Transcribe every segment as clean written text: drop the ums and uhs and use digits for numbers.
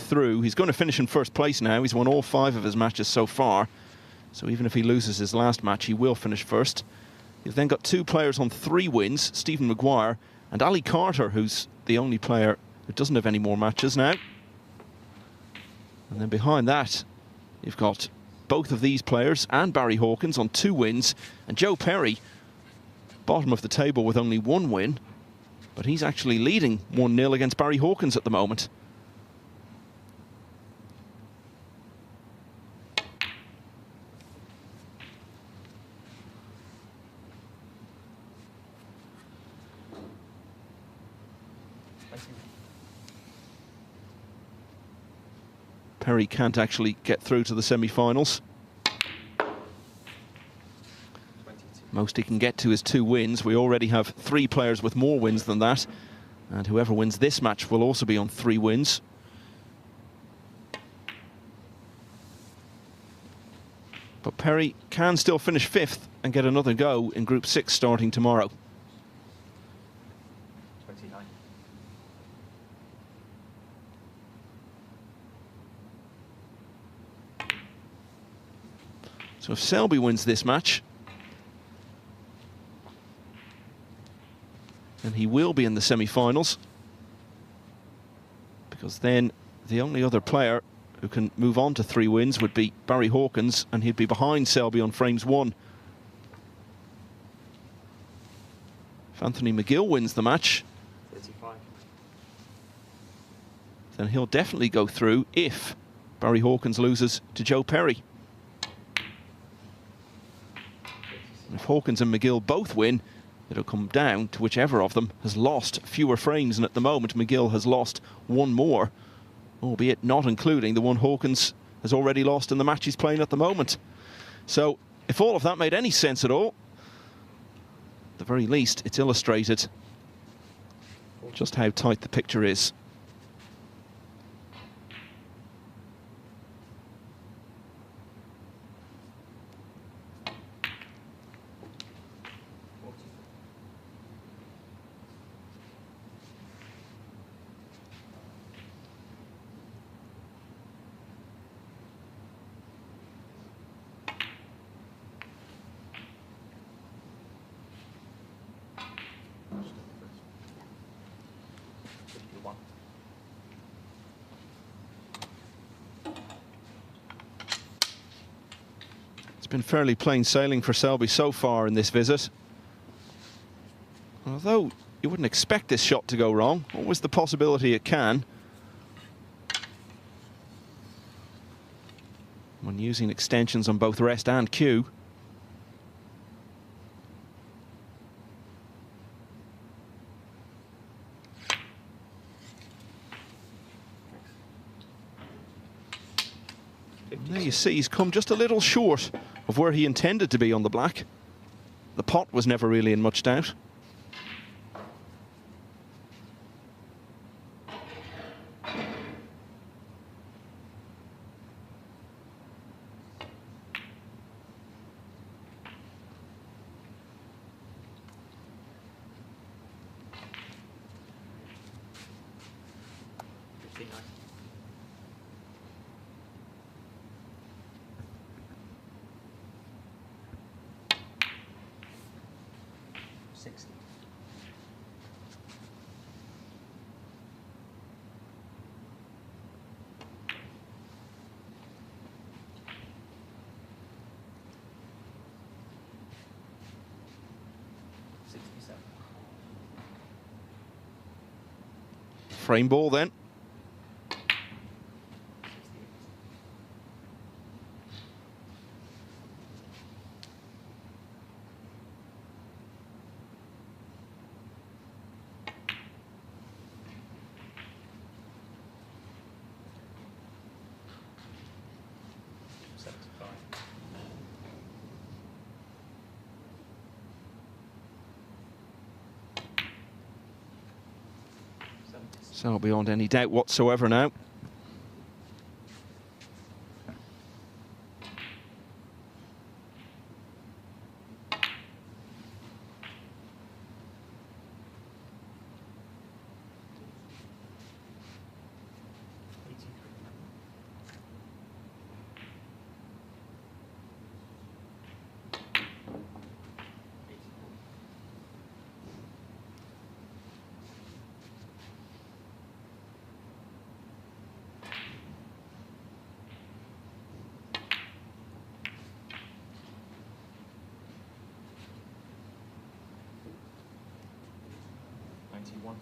through. He's going to finish in first place now. He's won all 5 of his matches so far. So even if he loses his last match, he will finish first. You've then got 2 players on 3 wins, Stephen Maguire and Ali Carter, who's the only player who doesn't have any more matches now. And then behind that, you've got both of these players and Barry Hawkins on 2 wins. And Joe Perry, bottom of the table with only 1 win. But he's actually leading 1-0 against Barry Hawkins at the moment. Perry can't actually get through to the semi-finals. Most he can get to is 2 wins. We already have 3 players with more wins than that. And whoever wins this match will also be on 3 wins. But Perry can still finish 5th and get another go in Group 6 starting tomorrow. 29. So if Selby wins this match, then he will be in the semi-finals, because then the only other player who can move on to 3 wins would be Barry Hawkins, and he'd be behind Selby on frames 1. If Anthony McGill wins the match, 35. then he'll definitely go through if Barry Hawkins loses to Joe Perry. If Hawkins and McGill both win, it'll come down to whichever of them has lost fewer frames, and at the moment McGill has lost 1 more, albeit not including the one Hawkins has already lost in the match he's playing at the moment. So if all of that made any sense at all, at the very least it's illustrated just how tight the picture is. It's been fairly plain sailing for Selby so far in this visit. Although you wouldn't expect this shot to go wrong, always the possibility it can. When using extensions on both rest and cue. And there you see he's come just a little short of where he intended to be on the black. The pot was never really in much doubt. Frame ball then. So beyond any doubt whatsoever now. 91.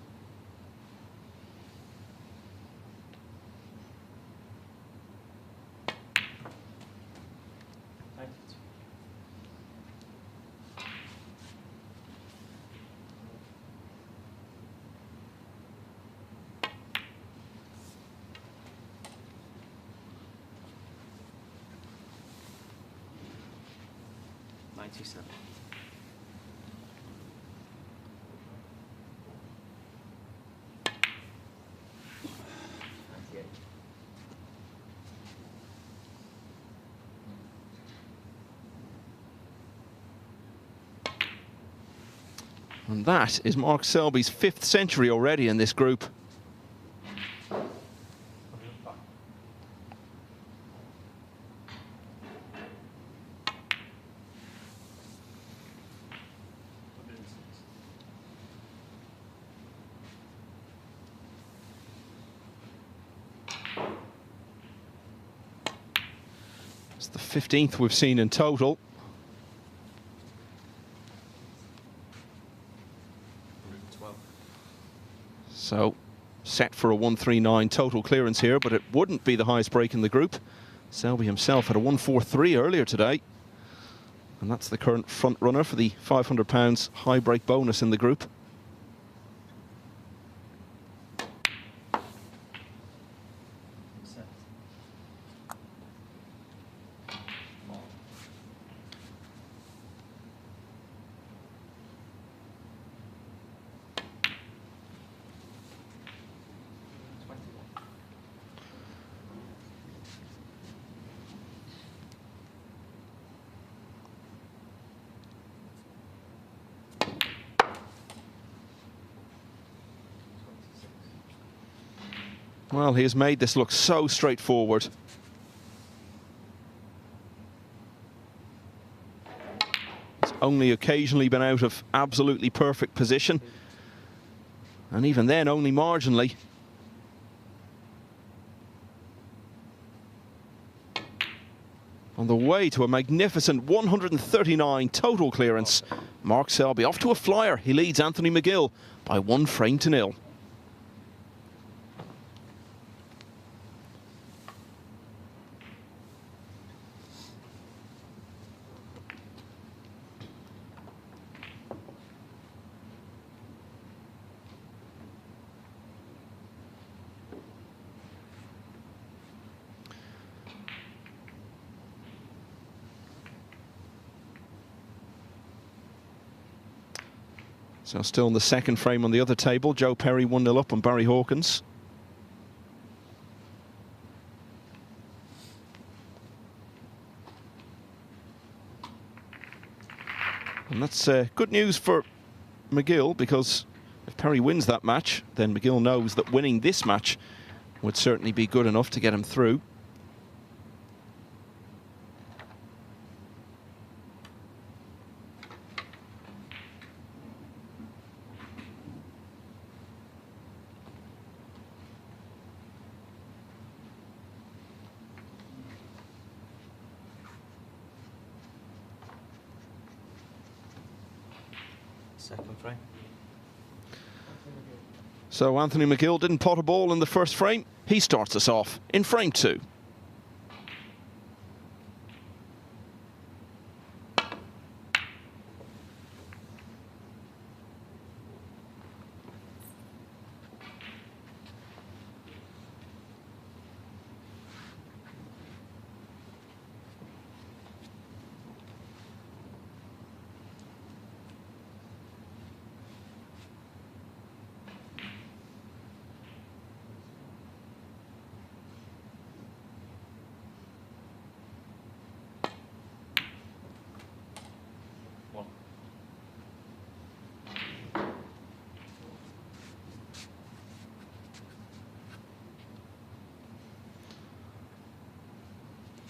$97. And that is Mark Selby's 5th century already in this group. It's the 15th we've seen in total. So, set for a 139 total clearance here, but it wouldn't be the highest break in the group. Selby himself had a 143 earlier today. And that's the current front runner for the £500 high break bonus in the group. Well, he has made this look so straightforward. He's only occasionally been out of absolutely perfect position. And even then, only marginally. On the way to a magnificent 139 total clearance, Mark Selby off to a flyer. He leads Anthony McGill by 1 frame to 0. So still in the second frame on the other table, Joe Perry 1-0 up on Barry Hawkins. And that's good news for McGill, because if Perry wins that match, then McGill knows that winning this match would certainly be good enough to get him through. Second frame. So Anthony McGill didn't pot a ball in the first frame. He starts us off in frame 2.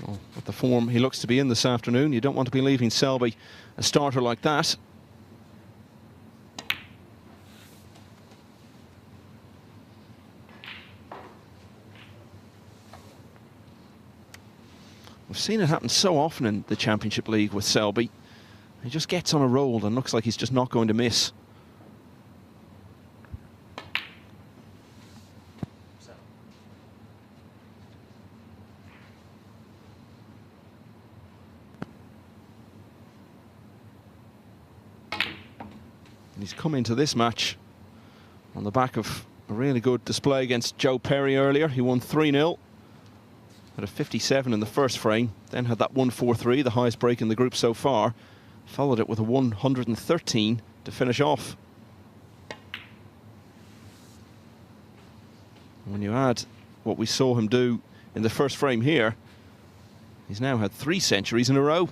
Well, with the form he looks to be in this afternoon, you don't want to be leaving Selby a starter like that. We've seen it happen so often in the Championship League with Selby. He just gets on a roll and looks like he's just not going to miss. And he's come into this match on the back of a really good display against Joe Perry earlier. He won 3-0. Had a 57 in the first frame, then had that 143, the highest break in the group so far. Followed it with a 113 to finish off. When you add what we saw him do in the first frame here, he's now had 3 centuries in a row.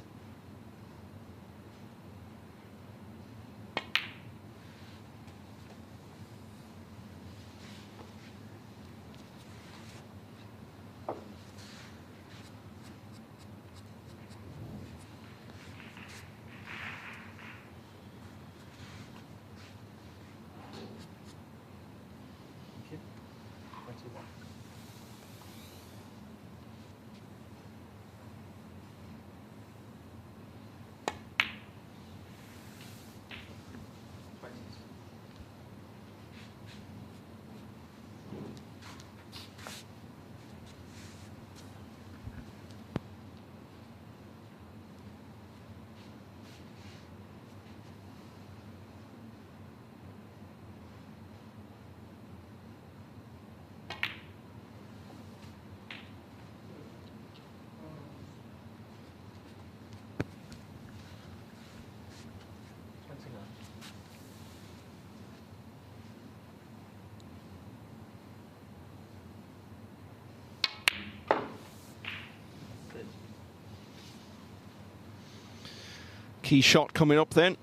Key shot coming up then.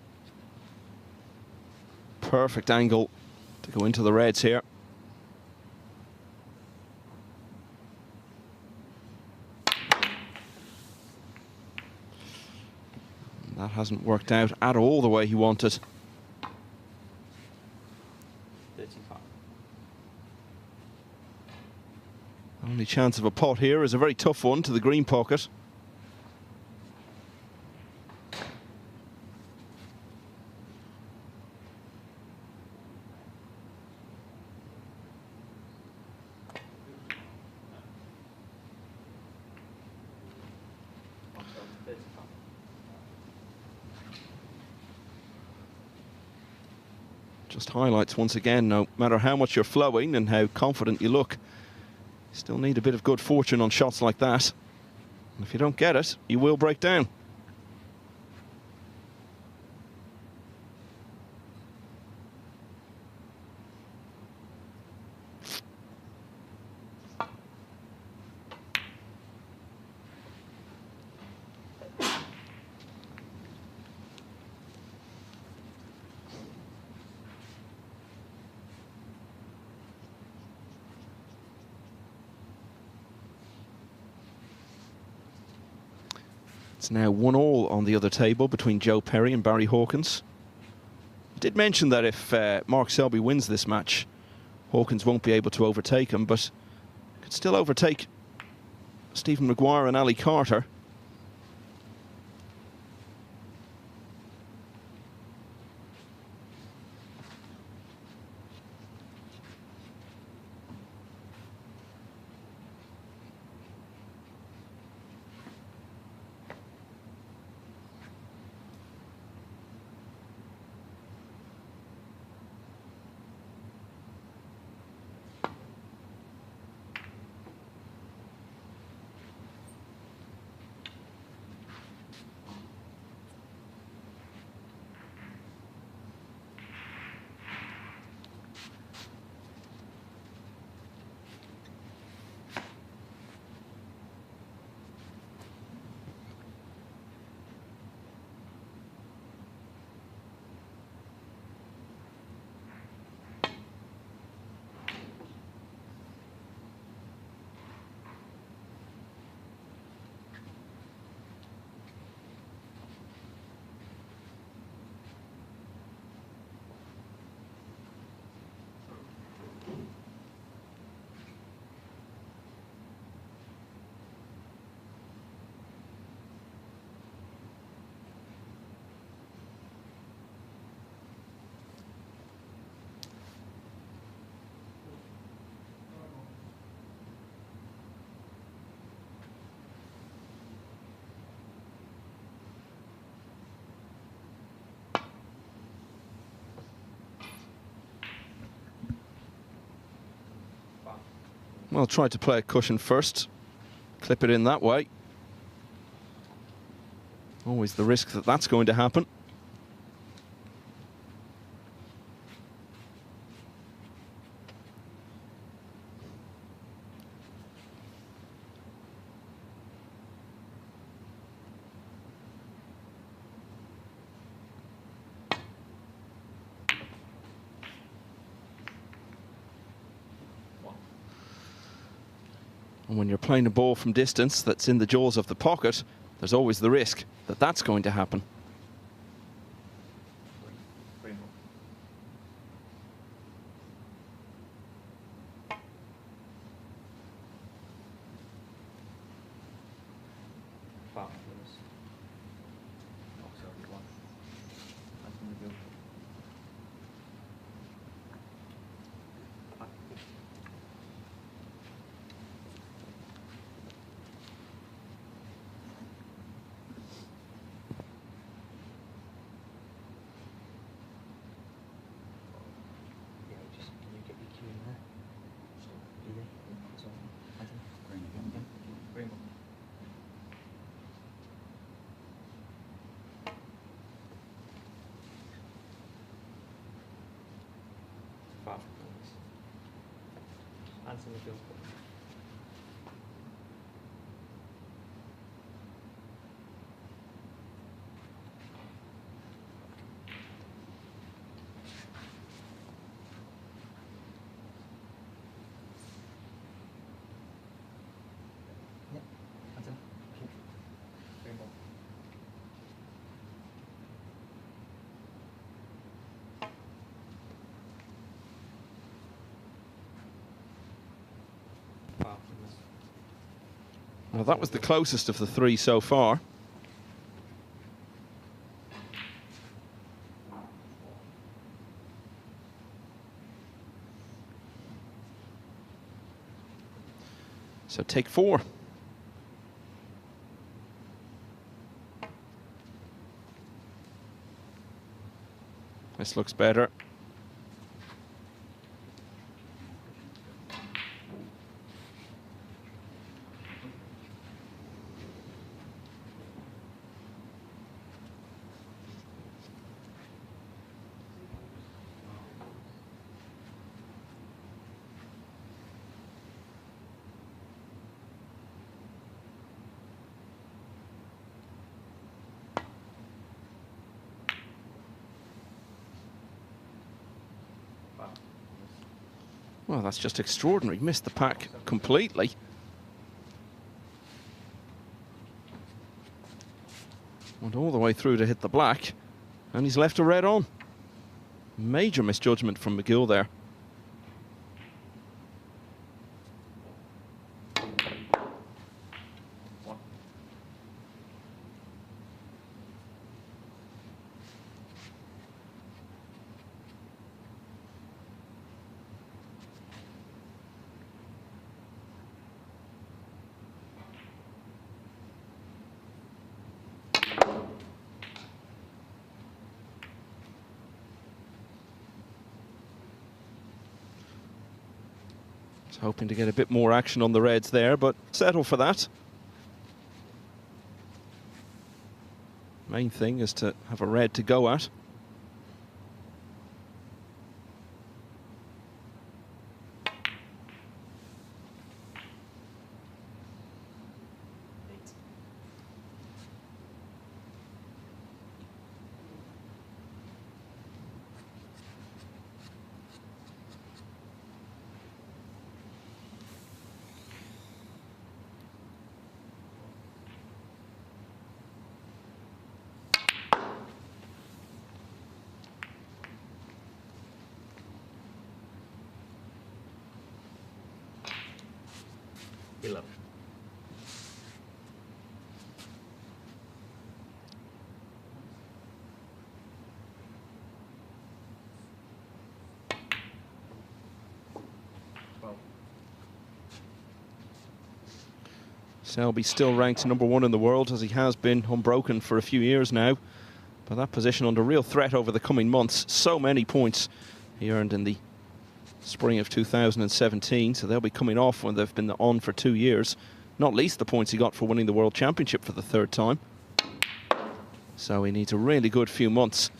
Perfect angle to go into the reds here. And that hasn't worked out at all the way he wanted. 35. Only chance of a pot here is a very tough one to the green pocket. Just highlights once again, no matter how much you're flowing and how confident you look, you still need a bit of good fortune on shots like that. And if you don't get it, you will break down. It's now 1-1 on the other table between Joe Perry and Barry Hawkins. I did mention that if Mark Selby wins this match, Hawkins won't be able to overtake him, but could still overtake Stephen Maguire and Ali Carter. Well, try to play a cushion first. Clip it in that way. Always the risk that that's going to happen. And when you're playing a ball from distance that's in the jaws of the pocket, there's always the risk that that's going to happen. Answer McGill. Yep. Answer. Green ball. Well, that was the closest of the three so far. So take 4. This looks better. Well, that's just extraordinary. Missed the pack completely. Went all the way through to hit the black, and he's left a red on. Major misjudgment from McGill there. Hoping to get a bit more action on the reds there, but settle for that. Main thing is to have a red to go at. Selby still ranked #1 in the world, as he has been unbroken for a few years now. But that position under real threat over the coming months. So many points he earned in the spring of 2017, so they'll be coming off when they've been on for 2 years. Not least the points he got for winning the World Championship for the 3rd time. So he needs a really good few months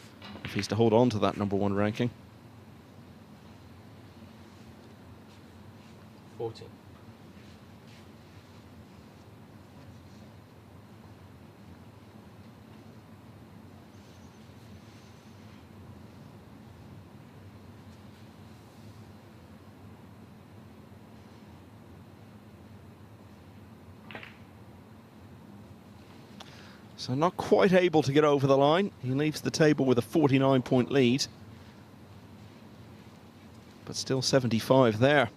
if he's to hold on to that #1 ranking. 14. So not quite able to get over the line. He leaves the table with a 49-point lead. But still 75 there.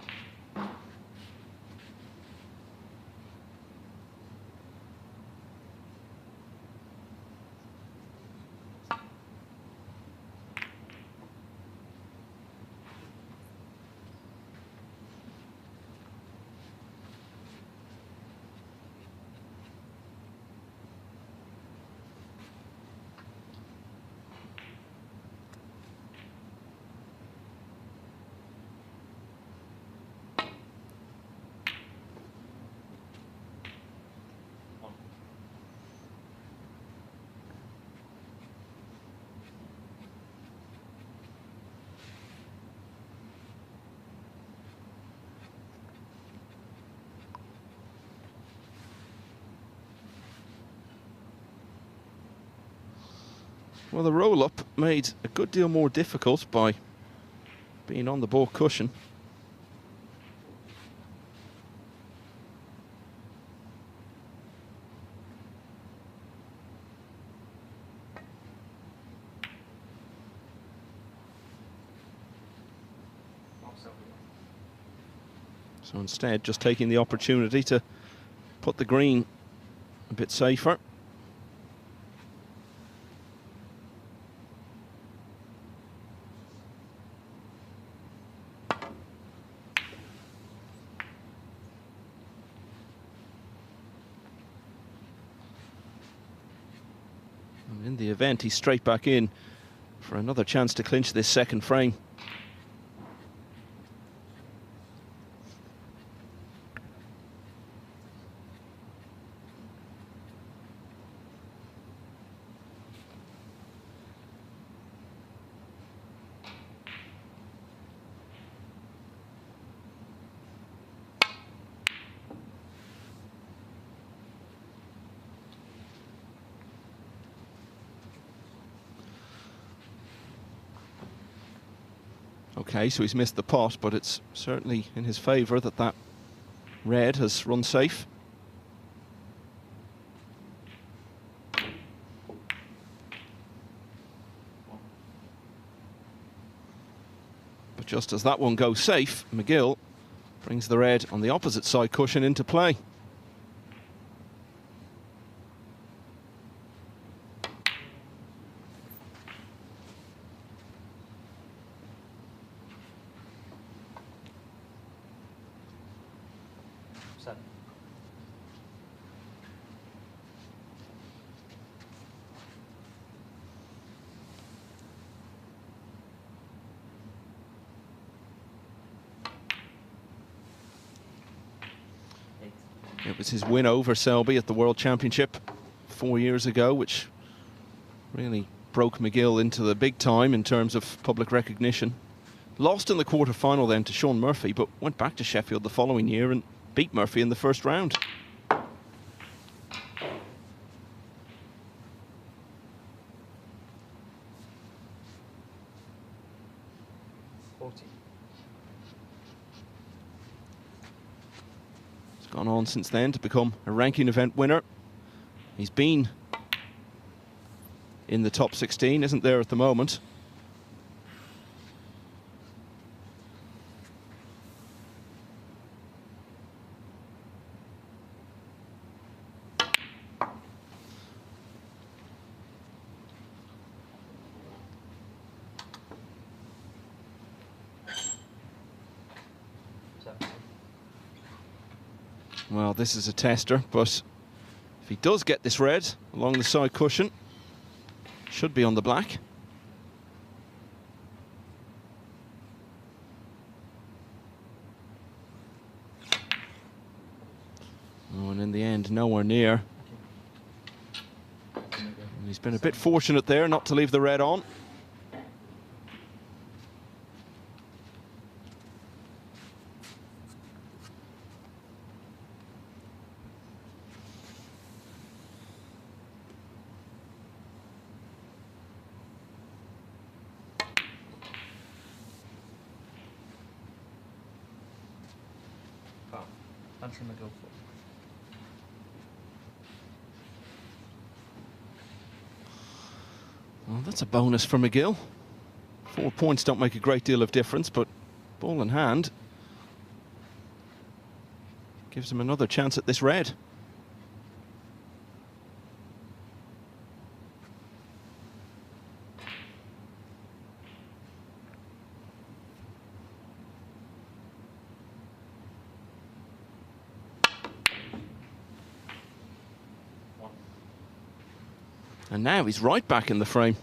Well, the roll-up made a good deal more difficult by being on the ball cushion. So instead, just taking the opportunity to put the green a bit safer. And in the event, he's straight back in for another chance to clinch this 2nd frame. Okay, so he's missed the pot, but it's certainly in his favour that that red has run safe. But just as that one goes safe, McGill brings the red on the opposite side cushion into play. It was his win over Selby at the World Championship 4 years ago, which really broke McGill into the big time in terms of public recognition. Lost in the quarter-final then to Sean Murphy, but went back to Sheffield the following year and beat Murphy in the 1st round. Gone on since then to become a ranking event winner. He's been in the top 16, isn't there at the moment? Well, this is a tester, but if he does get this red along the side cushion, should be on the black. Oh, and in the end, nowhere near. And he's been a bit fortunate there not to leave the red on. Answer McGill. Well, that's a bonus for McGill. 4 points don't make a great deal of difference, but ball in hand gives him another chance at this red. And now he's right back in the frame.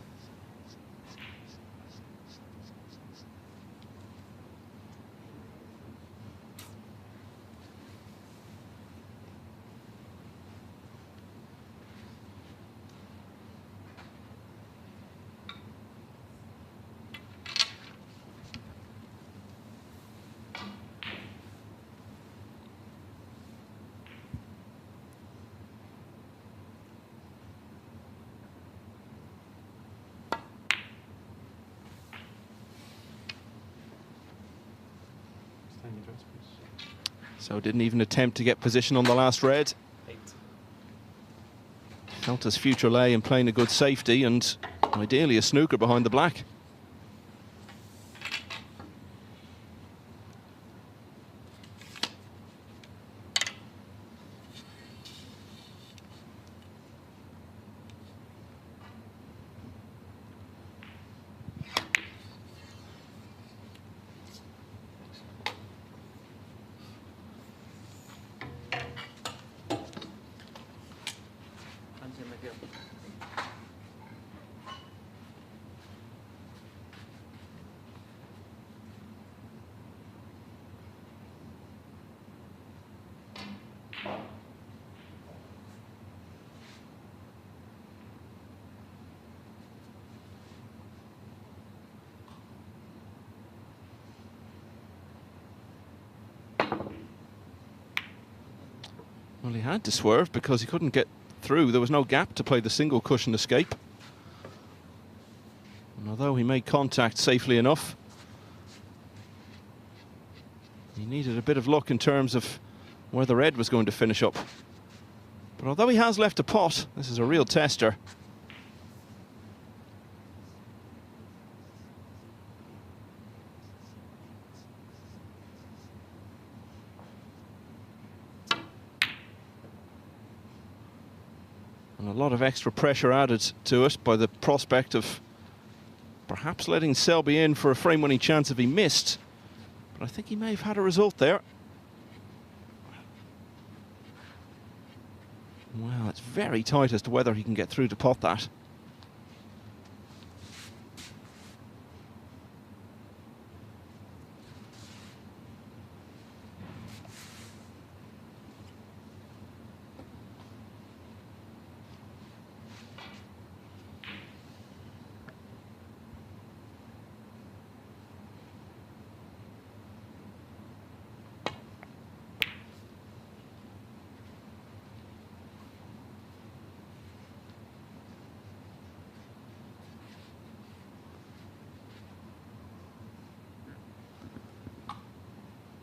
So didn't even attempt to get position on the last red. 8. Felt his future lay in playing a good safety and ideally a snooker behind the black. Answer McGill. Well, he had to swerve because he couldn't get through. There was no gap to play the single cushion escape. And although he made contact safely enough, he needed a bit of luck in terms of where the red was going to finish up. But although he has left a pot, this is a real tester. And a lot of extra pressure added to it by the prospect of perhaps letting Selby in for a frame-winning chance if he missed. But I think he may have had a result there. Well, it's very tight as to whether he can get through to pot that.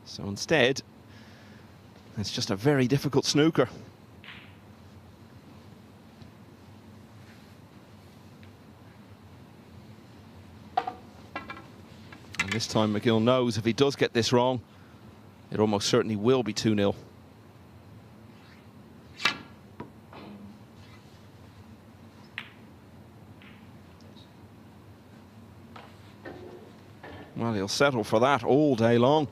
So instead, it's just a very difficult snooker. And this time McGill knows if he does get this wrong, it almost certainly will be 2-0. Well, he'll settle for that all day long.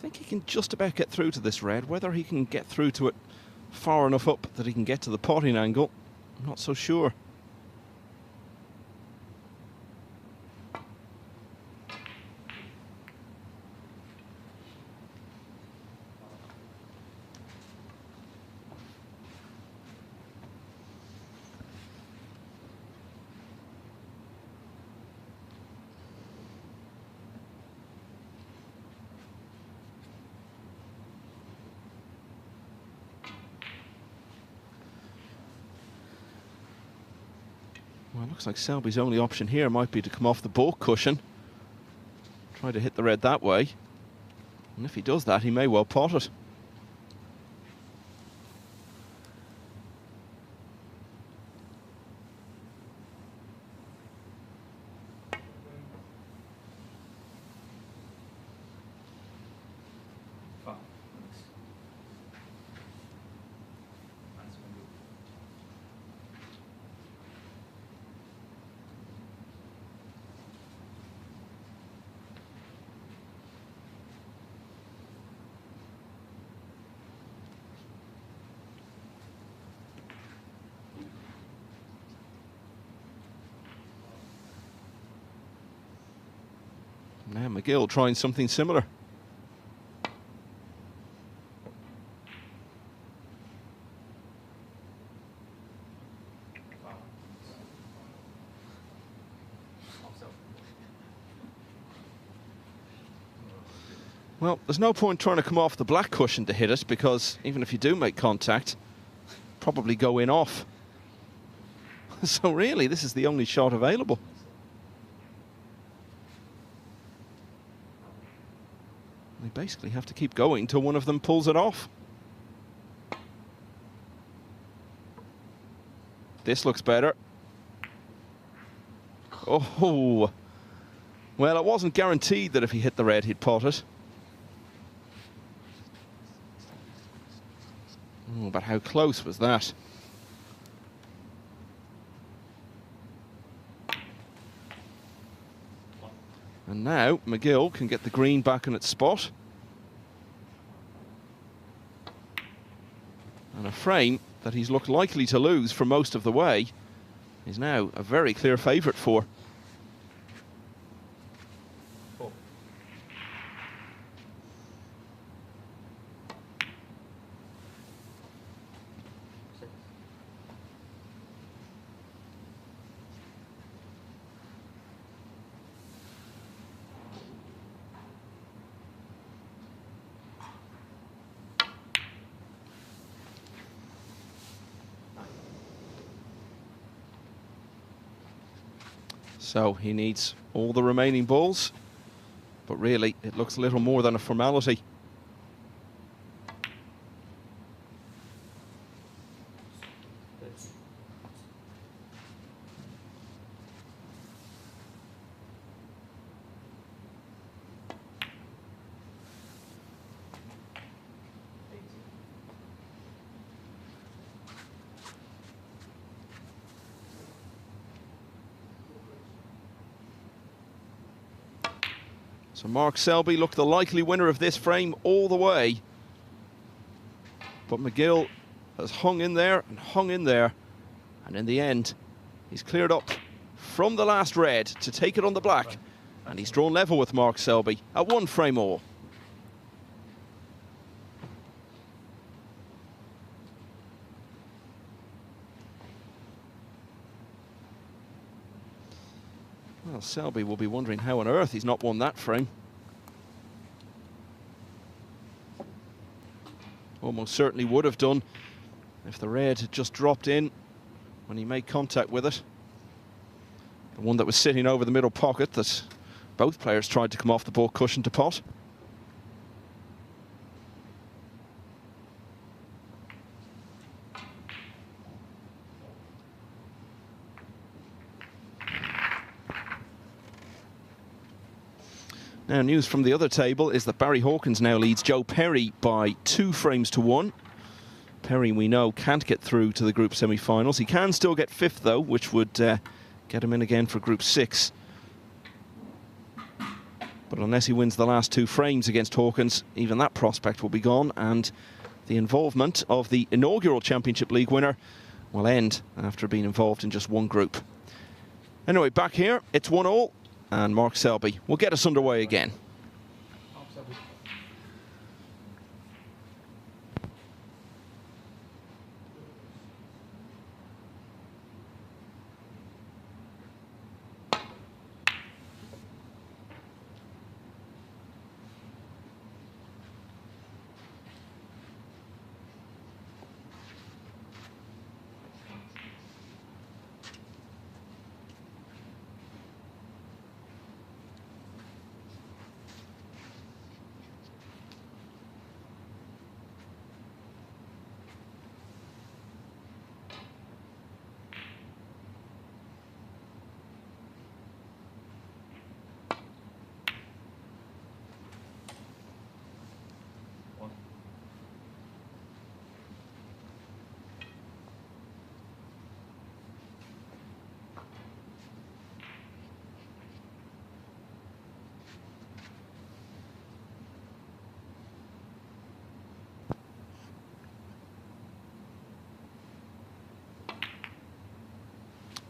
think he can just about get through to this red. Whether he can get through to it far enough up that he can get to the potting angle, I'm not so sure. Well, it looks like Selby's only option here might be to come off the baulk cushion. Try to hit the red that way. And if he does that, he may well pot it. Now McGill trying something similar. Well, there's no point trying to come off the black cushion to hit it, because even if you do make contact, probably go in off. So really, this is the only shot available. They basically have to keep going till one of them pulls it off. This looks better. Oh, well, it wasn't guaranteed that if he hit the red, he'd pot it. Oh, but how close was that? And now McGill can get the green back in its spot. And a frame that he's looked likely to lose for most of the way is now a very clear favourite for. So he needs all the remaining balls, but really it looks little more than a formality. So Mark Selby looked the likely winner of this frame all the way. But McGill has hung in there and hung in there. And in the end, he's cleared up from the last red to take it on the black. And he's drawn level with Mark Selby at one frame all. Well, Selby will be wondering how on earth he's not won that frame. Almost certainly would have done if the red had just dropped in when he made contact with it. The one that was sitting over the middle pocket that both players tried to come off the baulk cushion to pot. Now, news from the other table is that Barry Hawkins now leads Joe Perry by 2 frames to 1. Perry, we know, can't get through to the group semi-finals. He can still get 5th, though, which would get him in again for Group 6. But unless he wins the last 2 frames against Hawkins, even that prospect will be gone, and the involvement of the inaugural Championship League winner will end after being involved in just 1 group. Anyway, back here, it's 1-1, and Mark Selby will get us underway again.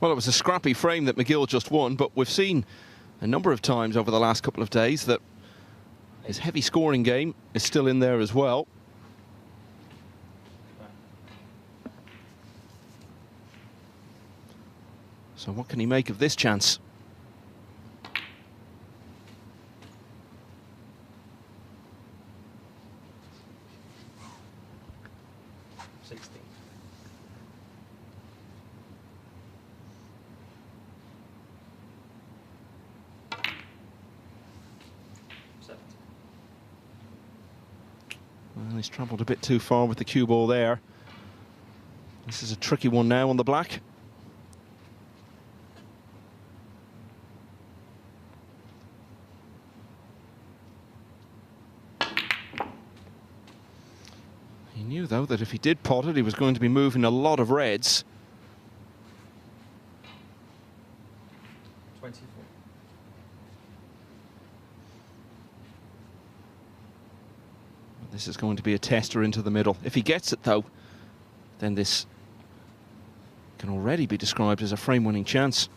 Well, it was a scrappy frame that McGill just won, but we've seen a number of times over the last couple of days that his heavy scoring game is still in there as well. So what can he make of this chance? Well, he's travelled a bit too far with the cue ball there. This is a tricky one now on the black. He knew, though, that if he did pot it, he was going to be moving a lot of reds. 24. This is going to be a tester into the middle. If he gets it, though, then this can already be described as a frame-winning chance.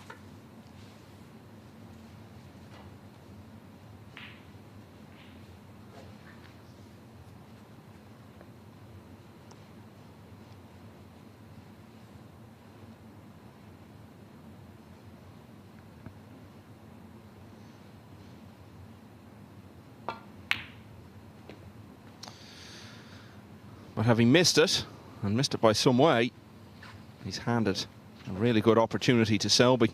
But having missed it, and missed it by some way, he's handed a really good opportunity to Selby.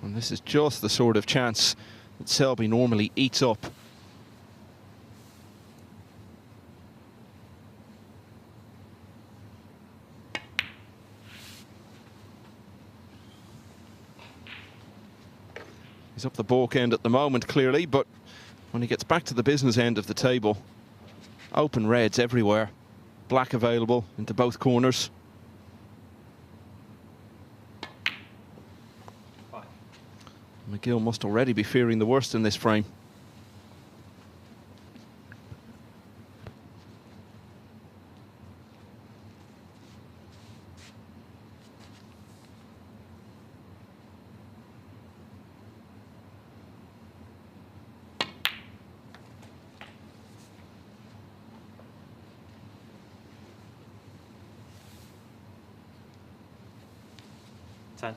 And this is just the sort of chance that Selby normally eats up. He's up the balk end at the moment, clearly, but when he gets back to the business end of the table, open reds everywhere, black available into both corners. McGill must already be fearing the worst in this frame. Ten.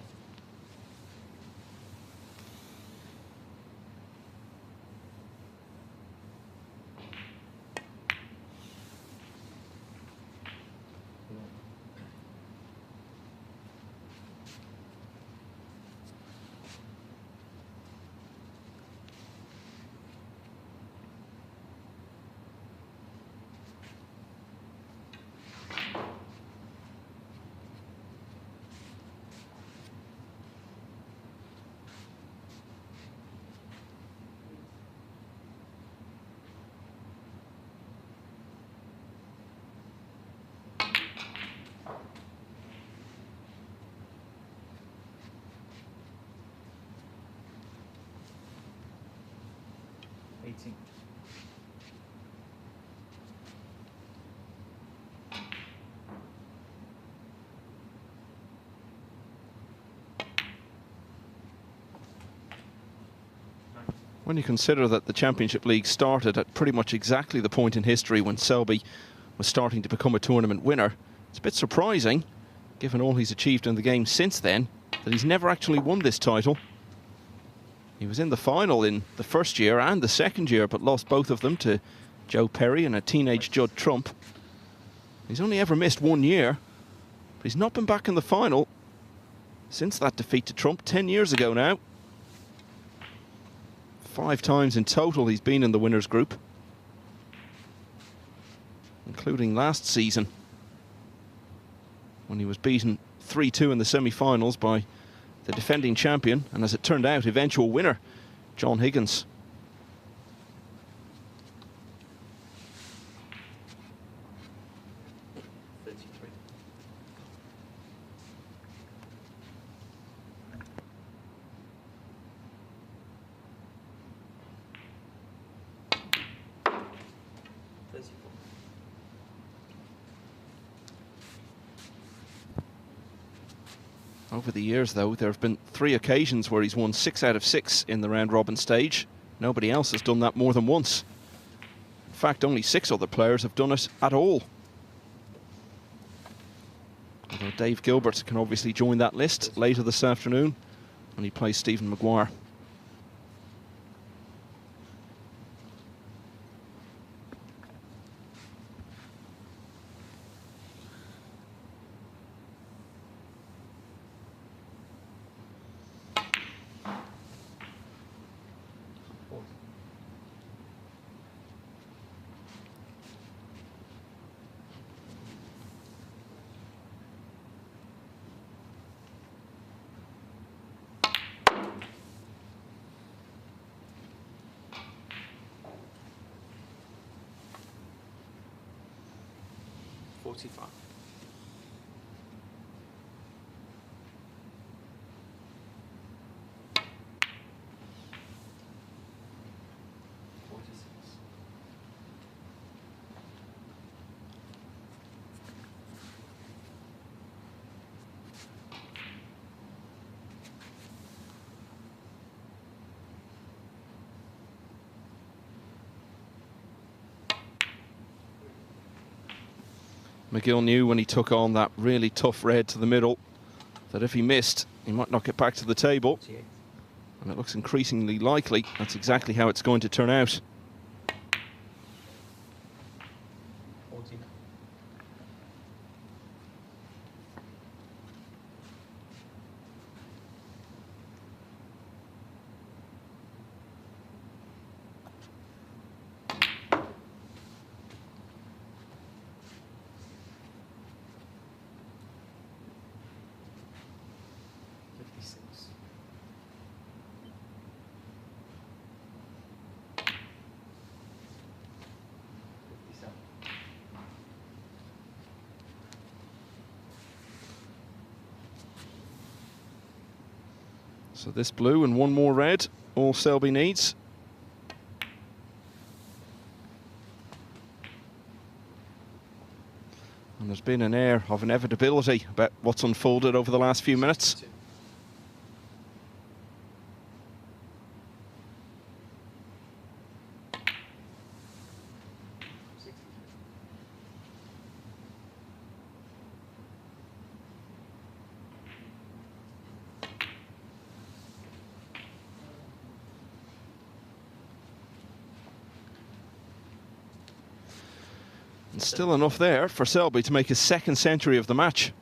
18. When you consider that the Championship League started at pretty much exactly the point in history when Selby was starting to become a tournament winner, it's a bit surprising, given all he's achieved in the game since then, that he's never actually won this title. He was in the final in the first year and the second year, but lost both of them to Joe Perry and a teenage Judd Trump. He's only ever missed 1 year, but he's not been back in the final since that defeat to Trump 10 years ago now. 5 times in total he's been in the winners' group, including last season when he was beaten 3-2 in the semi-finals by the defending champion, and as it turned out, eventual winner, John Higgins. Over the years, though, there have been 3 occasions where he's won 6 out of 6 in the round-robin stage. Nobody else has done that more than once. In fact, only 6 other players have done it at all. Although Dave Gilbert can obviously join that list later this afternoon when he plays Stephen Maguire. McGill knew when he took on that really tough red to the middle that if he missed, he might not get back to the table. And it looks increasingly likely that's exactly how it's going to turn out. So this blue and 1 more red, all Selby needs. And there's been an air of inevitability about what's unfolded over the last few minutes. And still enough there for Selby to make his 2nd century of the match.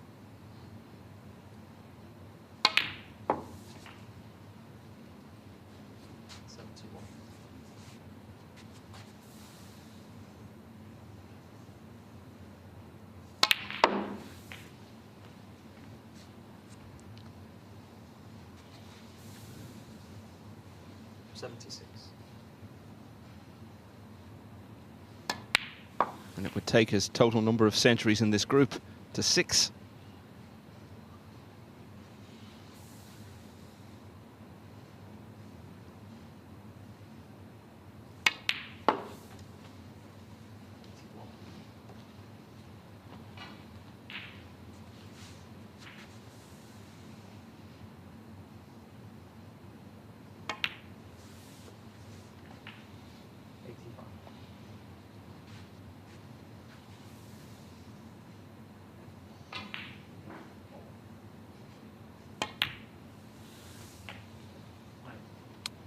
And it would take his total number of centuries in this group to 6.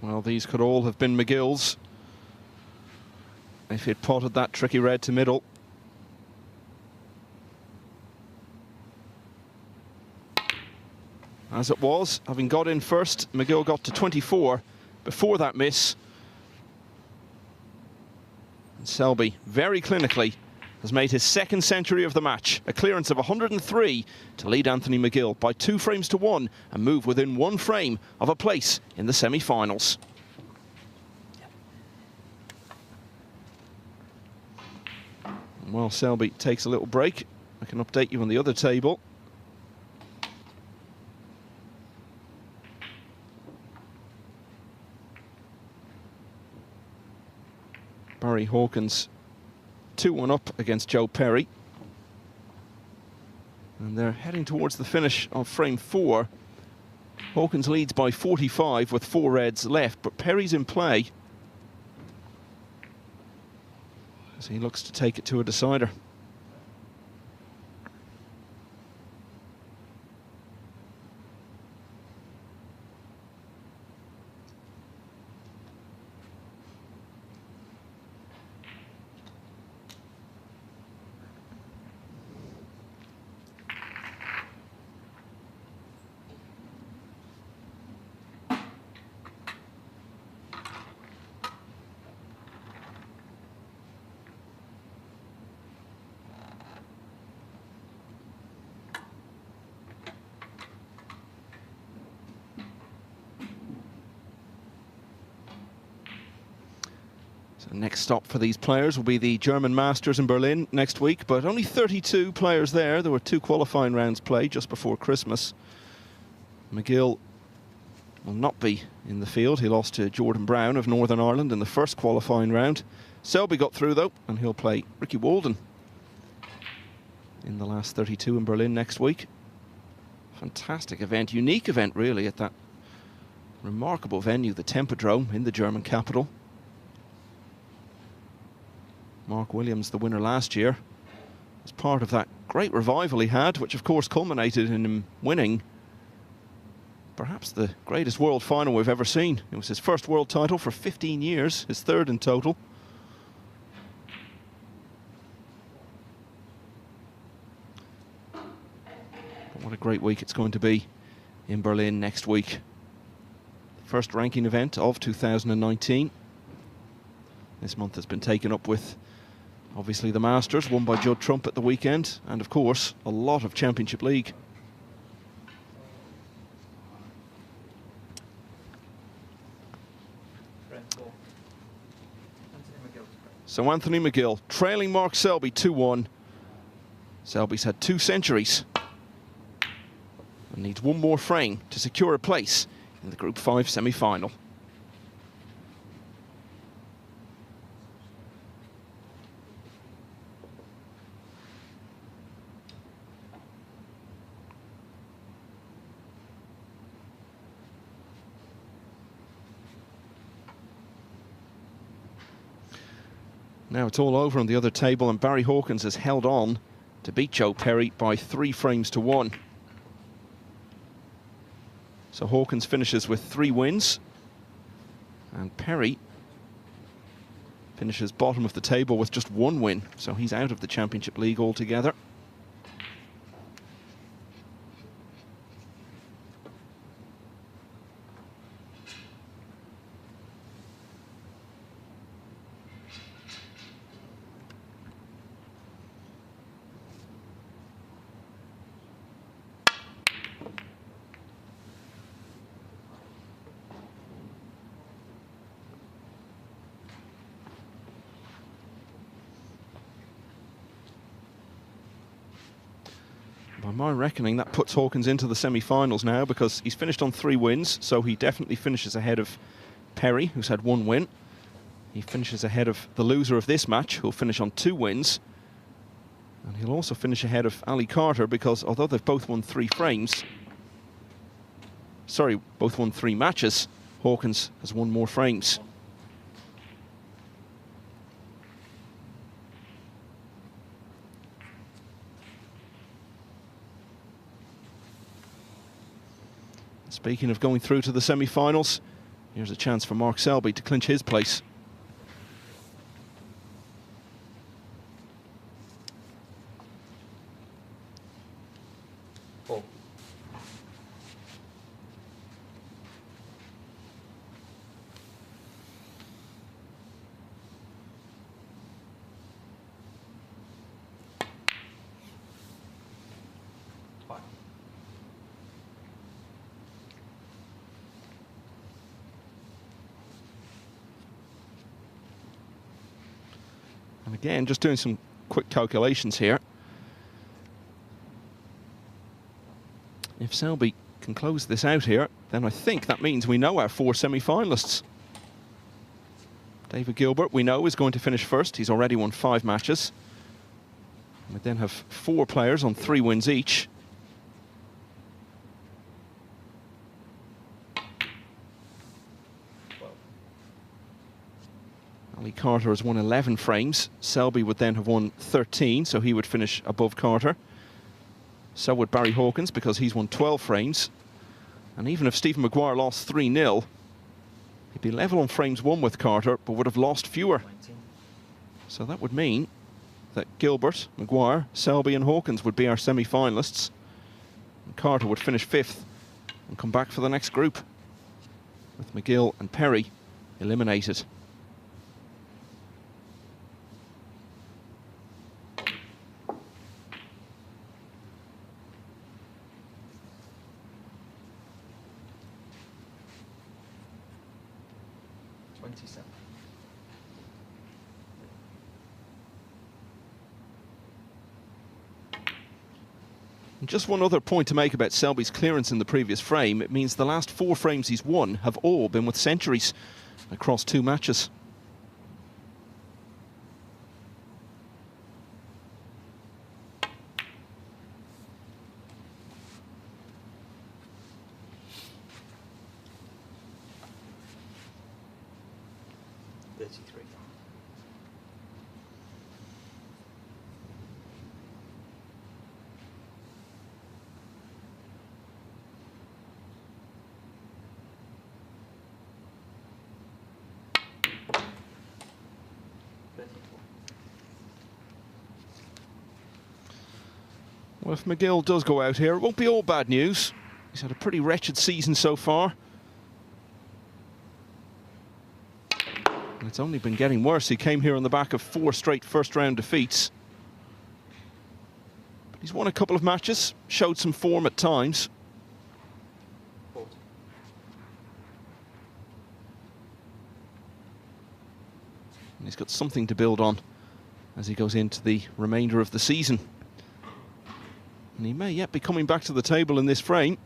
Well, these could all have been McGill's if he'd potted that tricky red to middle. As it was, having got in first, McGill got to 24 before that miss. And Selby, very clinically, has made his second century of the match. A clearance of 103 to lead Anthony McGill by 2 frames to 1 and move within 1 frame of a place in the semi-finals. And while Selby takes a little break, I can update you on the other table. Barry Hawkins 2-1 up against Joe Perry. And they're heading towards the finish of frame 4. Hawkins leads by 45 with 4 reds left, but Perry's in play as he looks to take it to a decider. So next stop for these players will be the German Masters in Berlin next week, but only 32 players there. There were 2 qualifying rounds played just before Christmas. McGill will not be in the field. He lost to Jordan Brown of Northern Ireland in the first qualifying round. Selby got through though, and he'll play Ricky Walden in the last 32 in Berlin next week. Fantastic event, unique event really, at that remarkable venue, the Tempodrome in the German capital. Mark Williams, the winner last year, as part of that great revival he had, which of course culminated in him winning perhaps the greatest world final we've ever seen. It was his first world title for 15 years, his 3rd in total. But what a great week it's going to be in Berlin next week. First ranking event of 2019. This month has been taken up with obviously the Masters, won by Judd Trump at the weekend, and of course a lot of Championship League. So Anthony McGill trailing Mark Selby 2-1. Selby's had 2 centuries and needs 1 more frame to secure a place in the Group 5 semi-final. Now it's all over on the other table, and Barry Hawkins has held on to beat Joe Perry by 3 frames to 1. So Hawkins finishes with 3 wins, and Perry finishes bottom of the table with just 1 win, so he's out of the Championship League altogether. By my reckoning, that puts Hawkins into the semi-finals now, because he's finished on 3 wins, so he definitely finishes ahead of Perry, who's had 1 win. He finishes ahead of the loser of this match, who'll finish on 2 wins. And he'll also finish ahead of Ali Carter, because although they've both won 3 frames, sorry, both won 3 matches, Hawkins has won more frames. Speaking of going through to the semi-finals, Here's a chance for Mark Selby to clinch his place. Four. Five. And again, just doing some quick calculations here. If Selby can close this out here, then I think that means we know our 4 semi-finalists. David Gilbert, we know, is going to finish first. He's already won 5 matches. We then have 4 players on 3 wins each. Ali Carter has won 11 frames. Selby would then have won 13, so he would finish above Carter. So would Barry Hawkins, because he's won 12 frames. And even if Stephen Maguire lost 3-0, he'd be level on frames won with Carter, but would have lost fewer. 20. So that would mean that Gilbert, Maguire, Selby and Hawkins would be our semi-finalists. And Carter would finish 5th and come back for the next group, with McGill and Perry eliminated. Just one other point to make about Selby's clearance in the previous frame. It means the last 4 frames he's won have all been with centuries across 2 matches. Well, if McGill does go out here, it won't be all bad news. He's had a pretty wretched season so far. And it's only been getting worse. He came here on the back of 4 straight first-round defeats. But he's won a couple of matches, showed some form at times. And he's got something to build on as he goes into the remainder of the season. And he may yet be coming back to the table in this frame.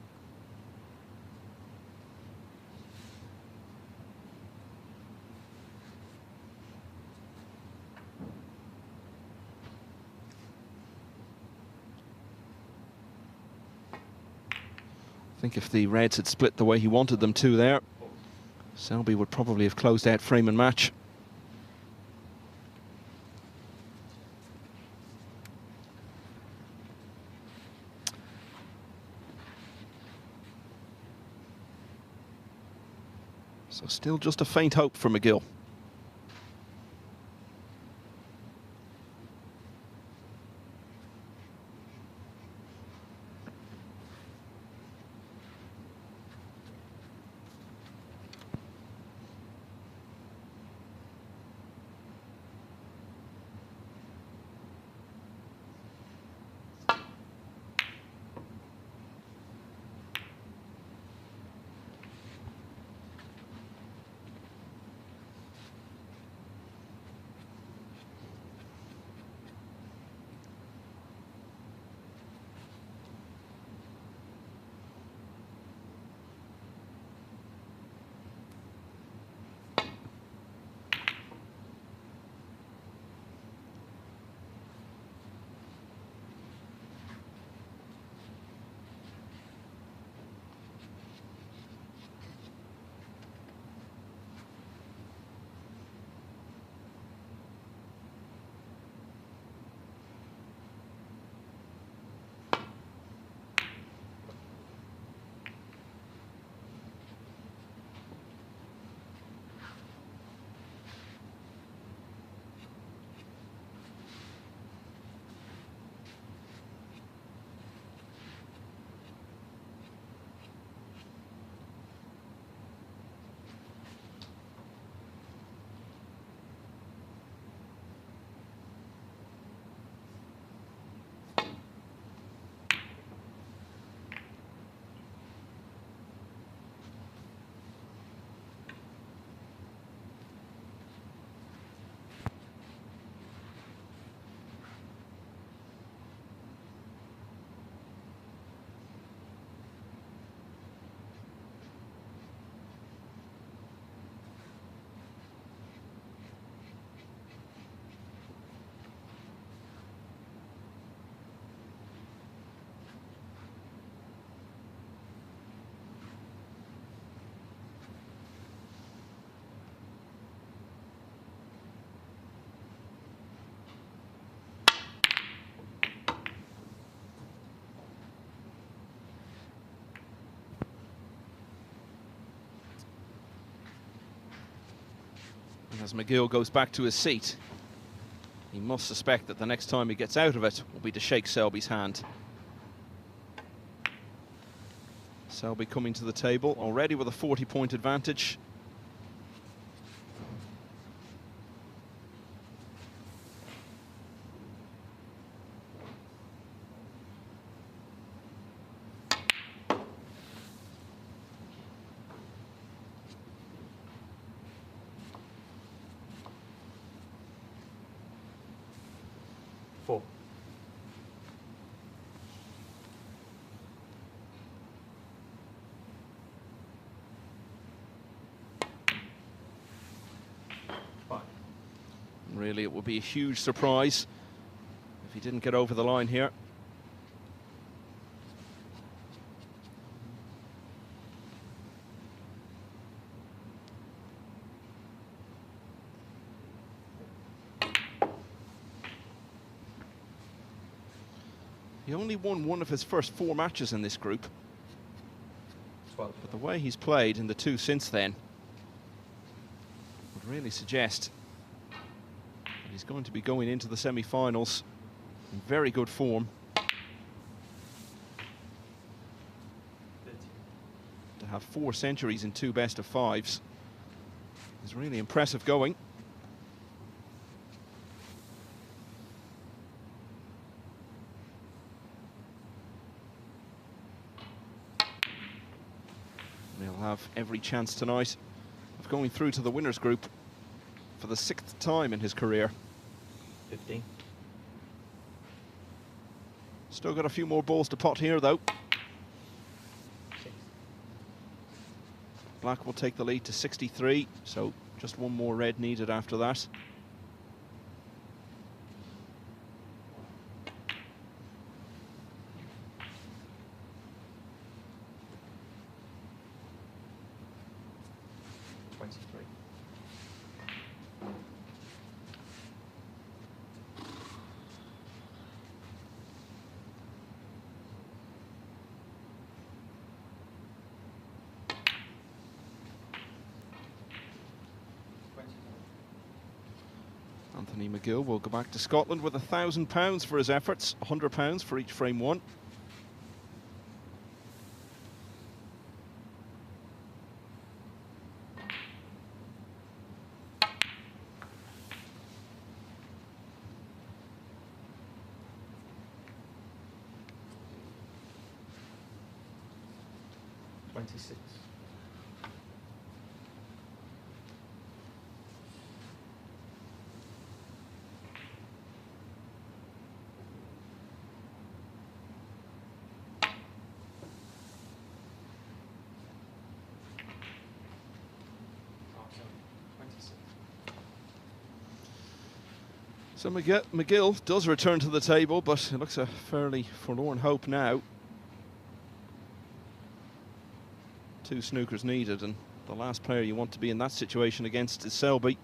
I think if the Reds had split the way he wanted them to there, Selby would probably have closed out frame and match. So still just a faint hope for McGill. And as McGill goes back to his seat, he must suspect that the next time he gets out of it will be to shake Selby's hand. Selby coming to the table already with a 40-point advantage. Four. Five. Really, it would be a huge surprise if he didn't get over the line here. He only won one of his first 4 matches in this group. 12. But the way he's played in the 2 since then would really suggest that he's going to be going into the semi-finals in very good form. 13. To have 4 centuries in 2 best-of-5s is really impressive going. He'll have every chance tonight of going through to the winners group for the 6th time in his career. 15. Still got a few more balls to pot here, though. 6. Black will take the lead to 63, so just one more red needed after that. Anthony McGill will go back to Scotland with £1,000 for his efforts, £100 for each frame won. $26. So McGill does return to the table, but it looks a fairly forlorn hope now. 2 snookers needed, and the last player you want to be in that situation against is Selby.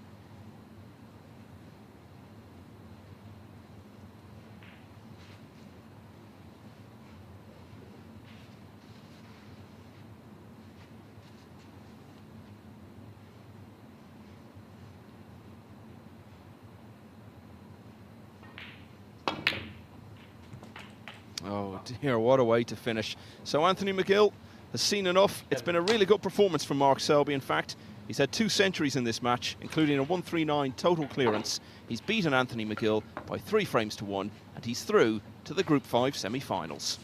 Oh dear, what a way to finish. So Anthony McGill has seen enough. It's been a really good performance from Mark Selby. In fact, he's had 2 centuries in this match, including a 139 total clearance. He's beaten Anthony McGill by 3 frames to 1, and he's through to the Group 5 semi-finals.